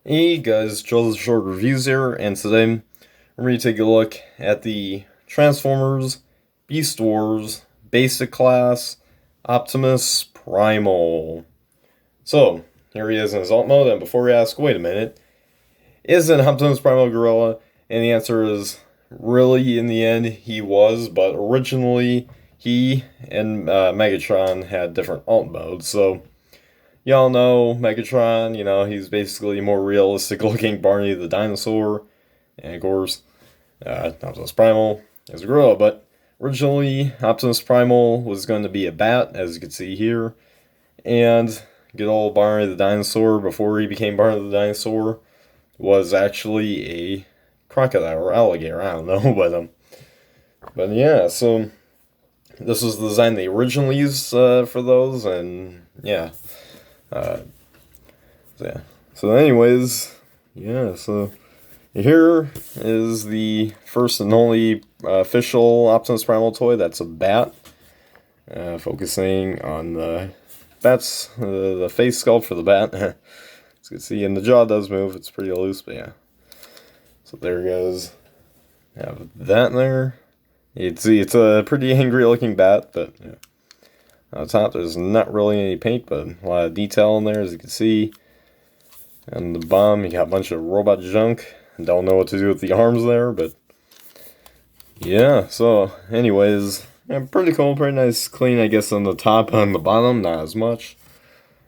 Hey guys, Joe's Short Reviews here, and today we're going to take a look at the Transformers Beast Wars Basic Class Optimus Primal. So, here he is in his alt mode, and before we ask, wait a minute, is an Optimus Primal gorilla? And the answer is, really, in the end, he was, but originally, he and Megatron had different alt modes, so y'all know Megatron, he's basically more realistic looking Barney the dinosaur. And of course, Optimus Primal is a gorilla. But originally, Optimus Primal was going to be a bat, as you can see here. And good old Barney the dinosaur, before he became Barney the dinosaur, was actually a crocodile or alligator. I don't know, but yeah, so this was the design they originally used for those, and yeah. Uh, yeah. So anyways, yeah, so here is the first and only official Optimus Primal toy that's a bat. Focusing on the bat's, the face sculpt for the bat. As you can see, and the jaw does move, it's pretty loose, but yeah. So there goes. Have that there. You'd see it's a pretty angry looking bat, but yeah. On top, there's not really any paint, but a lot of detail in there, as you can see. And the bottom, you got a bunch of robot junk. Don't know what to do with the arms there, but yeah. So, anyways, yeah, pretty cool, pretty nice, clean, I guess, on the top, on the bottom, not as much.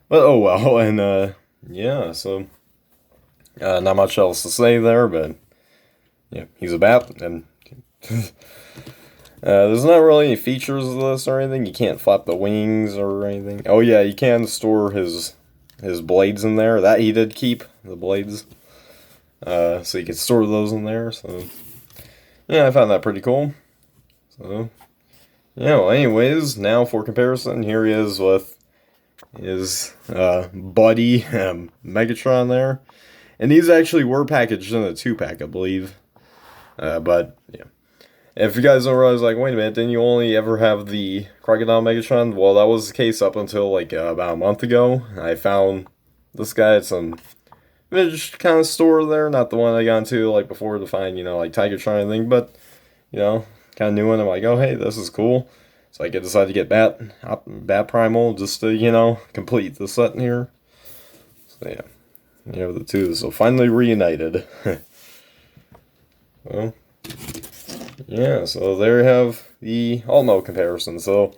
But oh well, and yeah. So, not much else to say there, but yeah, he's a bat, and there's not really any features of this or anything. You can't flap the wings or anything. Oh yeah, you can store his blades in there. That he did keep, the blades. So you can store those in there. So yeah, I found that pretty cool. So yeah, well anyways, now for comparison, here he is with his buddy Megatron there. And these actually were packaged in a 2-pack, I believe. But yeah. If you guys don't realize, like, wait a minute, didn't you only ever have the Crocodile Megatron? Well, that was the case up until, like, about a month ago. I found this guy at some vintage kind of store there. Not the one I got into, like, before to find, like, Tigertron or anything. But, kind of new one. I'm like, oh, hey, this is cool. So I decided to get Bat Primal just to, complete the set here. So, yeah. You have the two. So finally reunited. Well... yeah, so there you have the alt-mode comparison. So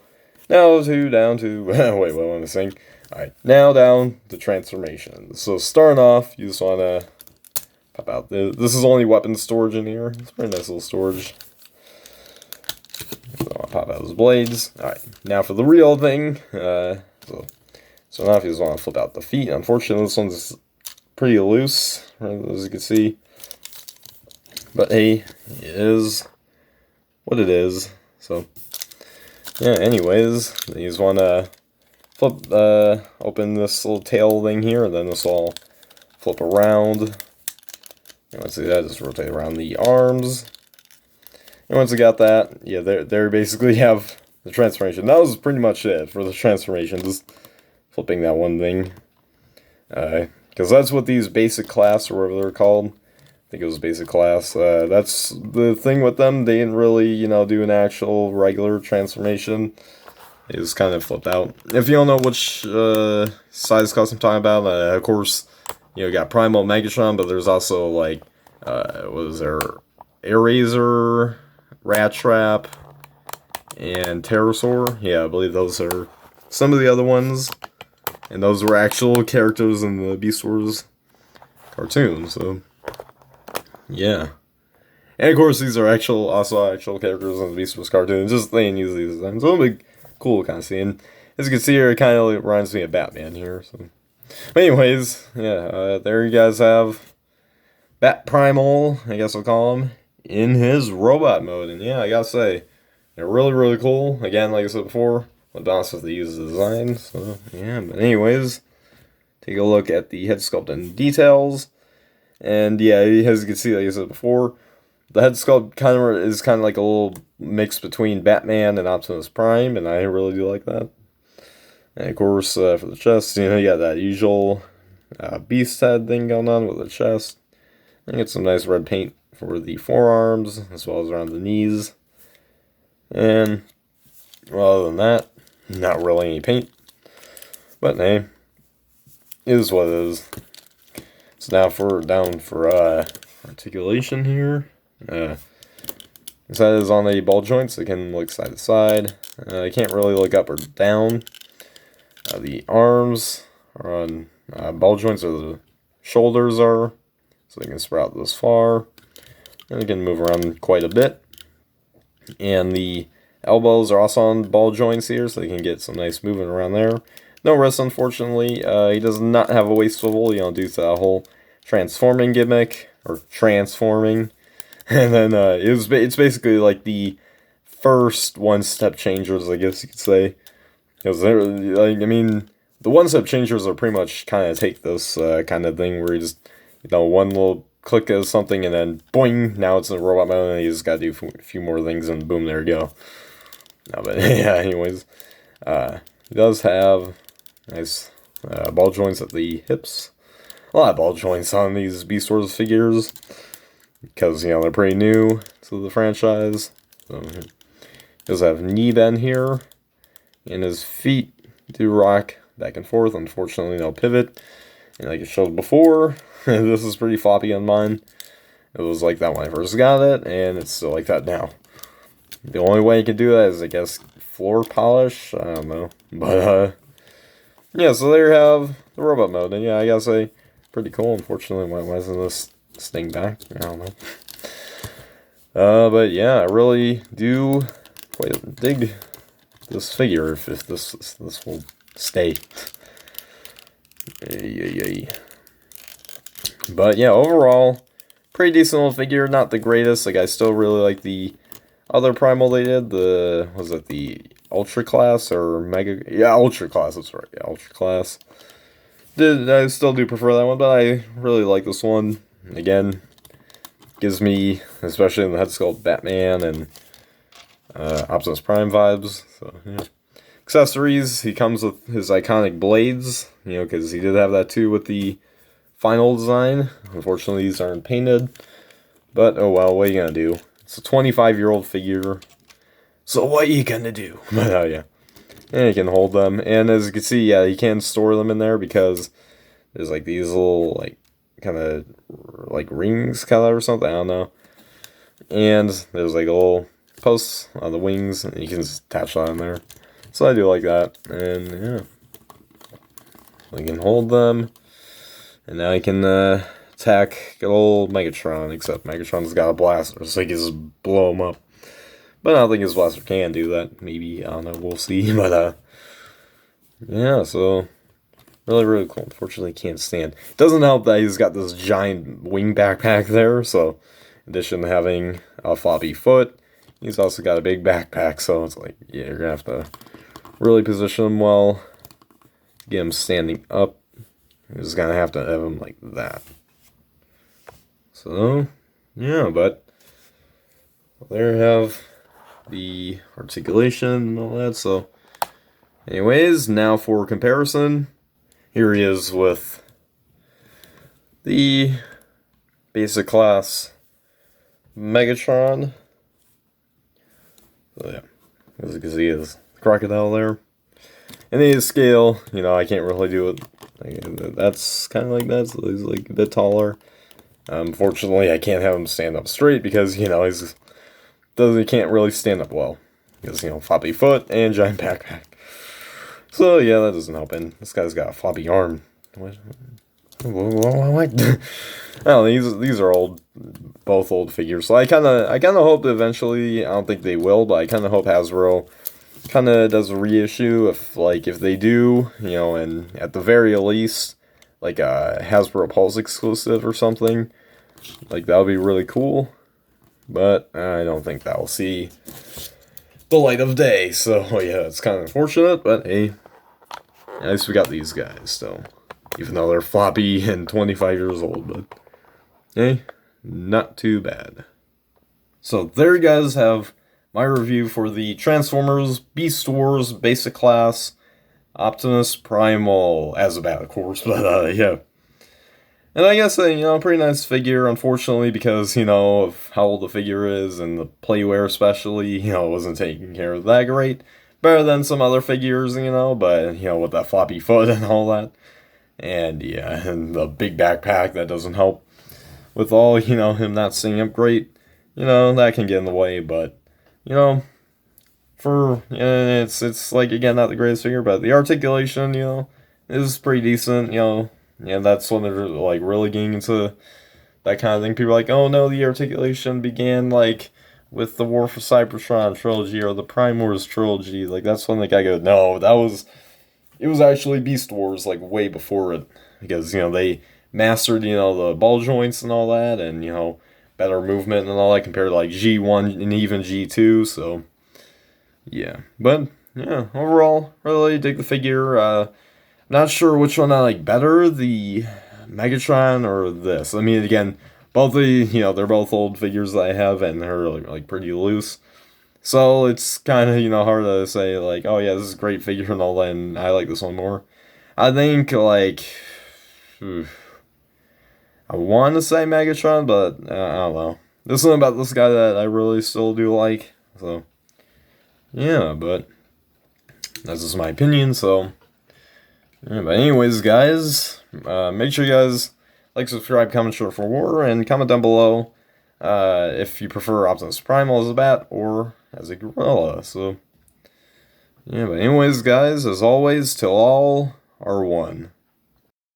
now down to wait, what am I saying? Alright, now down to transformation. So starting off, you just wanna pop out this is only weapon storage in here. It's a pretty nice little storage. So I'll pop out those blades. Alright, now for the real thing. So now if you just want to flip out the feet, unfortunately this one's pretty loose, as you can see. But hey, it is what it is. So yeah, anyways, you just want to flip open this little tail thing here, and then this will flip around. And once you do that, just rotate around the arms. And once you got that, yeah, there basically have the transformation. That was pretty much it for the transformation, just flipping that one thing. Because that's what these basic class, or whatever they're called, I think it was basic class. That's the thing with them. They didn't really, do an actual regular transformation. It was kind of flipped out. If you don't know which size class I'm talking about, of course, you got Primal Megatron, but there's also, like, what was there? Airazor, Rat Trap, and Pterosaur. Yeah, I believe those are some of the other ones. And those were actual characters in the Beast Wars cartoon, so... yeah. And of course these are also actual characters in the Beast Wars cartoon. Just they didn't use these designs. So it'll be cool kind of seeing. As you can see here, it kind of reminds me of Batman here. So. But anyways, yeah, there you guys have Bat Primal, I guess we'll call him, in his robot mode. And yeah, I gotta say, they're really, really cool. Again, like I said before, what bounce if they use the design. So yeah, but anyways, take a look at the head sculpt and details. And yeah, as you can see, like I said before, the head sculpt is kind of like a little mix between Batman and Optimus Prime, and I really do like that. And of course, for the chest, you got that usual beast head thing going on with the chest. And get some nice red paint for the forearms, as well as around the knees. And, well, other than that, not really any paint. But hey, it is what it is. So now down for articulation here. This head is on a ball joint, so it can look side to side. I can't really look up or down. The arms are on ball joints, or the shoulders are, so they can sprout this far. And they can move around quite a bit. And the elbows are also on ball joints here, so they can get some nice movement around there. No wrist, unfortunately. He does not have a waist swivel, due to that whole transforming gimmick, or transforming. And then it's basically like the first one-step changers, I guess you could say. Because the one-step changers are pretty much kind of take this kind of thing where you just, one little click of something and then boing, now it's in robot mode and you just gotta do a few more things and boom, there you go. No, but yeah, anyways, he does have nice ball joints at the hips. A lot of ball joints on these Beast Wars figures because, they're pretty new to the franchise. So, he does have knee bend here, and his feet do rock back and forth. Unfortunately, no pivot. And like I showed before, this is pretty floppy on mine. It was like that when I first got it, and it's still like that now. The only way you can do that is, I guess, floor polish. I don't know. But, yeah, so there you have the robot mode. And yeah, I gotta say, pretty cool. Unfortunately, why isn't this staying back? I don't know. But yeah, I really do quite dig this figure if this will stay. But yeah, overall, pretty decent little figure. Not the greatest. Like, I still really like the other Primal they did. Was it the Ultra Class or Mega? Yeah, Ultra Class. That's right. Yeah, Ultra Class. I still do prefer that one, but I really like this one. Again, gives me, especially in the head sculpt, Batman and Optimus Prime vibes. So yeah. Accessories, he comes with his iconic blades, because he did have that too with the final design. Unfortunately, these aren't painted. But, oh well, what are you gonna do? It's a 25-year-old figure. So what are you gonna do? But, yeah. And you can hold them. And as you can see, yeah, you can store them in there because there's like these little, like, kind of, like rings color or something. I don't know. And there's like a little posts on the wings, and you can just attach that in there. So I do like that, and yeah, we can hold them, and now I can attack good old Megatron, except Megatron's got a blaster, so he can just blow him up. But I don't think his blaster can do that. Maybe, I don't know, we'll see. But yeah, so really, really cool. Unfortunately, can't stand. It doesn't help that he's got this giant wing backpack there, so in addition to having a floppy foot, he's also got a big backpack, so it's like, yeah, you're gonna have to really position him well. Get him standing up. You're just gonna have to have him like that. So, yeah, but there you have the articulation and all that. So, anyways, now for comparison, here he is with the basic class Megatron. So yeah, as you can see, his crocodile there. And his scale, I can't really do it. That's kind of like that, so he's like a bit taller. Unfortunately, I can't have him stand up straight because, he can't really stand up well. Because, floppy foot and giant backpack. So, yeah, that doesn't help. And this guy's got a floppy arm. What? Oh, these are both old figures. So I kind of hope eventually, I don't think they will, but I kind of hope Hasbro kind of does a reissue if they do, and at the very least, like a Hasbro Pulse exclusive or something, like that would be really cool. But I don't think that will see the light of day. So yeah, it's kind of unfortunate, but hey, at least we got these guys still. Even though they're floppy and 25 years old, but hey, not too bad. So there you guys have my review for the Transformers Beast Wars Basic Class Optimus Primal Azabat, of course, but yeah. And I guess, you know, pretty nice figure, unfortunately, because, you know, of how old the figure is and the playware especially, you know, it wasn't taken care of that great. Better than some other figures, you know, but, you know, with that floppy foot and all that. And, yeah, and the big backpack, that doesn't help. With all, you know, him not seeing up great, you know, that can get in the way, but, you know, it's like, again, not the greatest figure, but the articulation, you know, is pretty decent, you know. Yeah, that's when they're like really getting into that kind of thing. People are like, oh no, the articulation began like with the War for Cybertron trilogy or the Prime Wars trilogy. Like that's when the guy goes, no, it was actually Beast Wars like way before it, because you know they mastered, you know, the ball joints and all that, and you know better movement and all that compared to like G1 and even G2. So yeah, but yeah, overall really dig the figure. Not sure which one I like better, the Megatron or this. I mean, again, both the, you know, they're both old figures that I have, and they're like pretty loose. So it's kind of, you know, hard to say like, oh yeah, this is a great figure and all that, and I like this one more. I think like, I want to say Megatron, but I don't know. There's something about this guy that I really still do like. So yeah, but that's just my opinion. So. Yeah, but anyways, guys, make sure you guys like, subscribe, comment, share for war, and comment down below if you prefer Optimus Primal as a bat or as a gorilla. So, yeah, but anyways, guys, as always, till all are one.